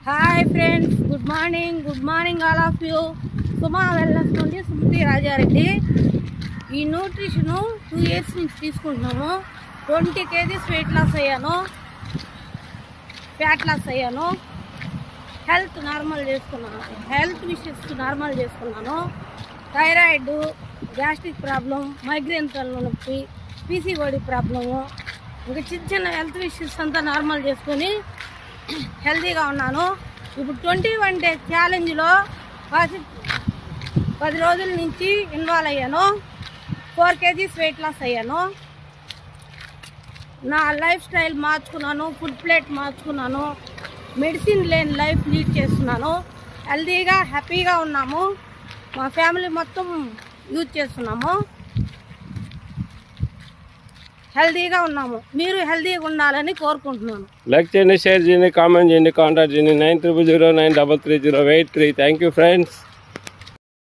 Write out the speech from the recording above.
Hi friends, good morning all of you. Suma wellness నుండి సుమతి రాజారెడ్డి. ఈ nutrition 2 years నుంచి తీసుకుంటున్నాము. 20 kgs వెయిట్ లాస్ అయ్యాను, ఫ్యాట్ లాస్ అయ్యాను, హెల్త్ విషయస్ నార్మల్ చేసుకున్నాను. థైరాయిడ్, గ్యాస్ట్రిక్ ప్రాబ్లం, మైగ్రేన్ తలనొప్పి, పీసీఓడి ప్రాబ్లము, ఇంకా చిన్న హెల్త్ విషయస్ అంతా నార్మల్ చేసుకొని హెల్తీగా ఉన్నాను. ఇప్పుడు 21 days ఛాలెంజ్లో 10 రోజుల నుంచి ఇన్వాల్వ్ అయ్యాను. 4 kgs వెయిట్ లాస్ అయ్యాను. నా లైఫ్ స్టైల్ మార్చుకున్నాను, ఫుడ్ ప్లేట్ మార్చుకున్నాను, మెడిసిన్ లేని లైఫ్ లీడ్ చేస్తున్నాను. హెల్తీగా హ్యాపీగా ఉన్నాము. మా ఫ్యామిలీ మొత్తం యూజ్ చేస్తున్నాము. హెల్తీగా ఉన్నాము. మీరు హెల్తీగా ఉండాలని కోరుకుంటున్నాను. లైక్ చేయండి, షేర్ చేయండి, కామెంట్ చేయండి, కాంటాక్ట్ చేయండి 90093308. Thank you friends.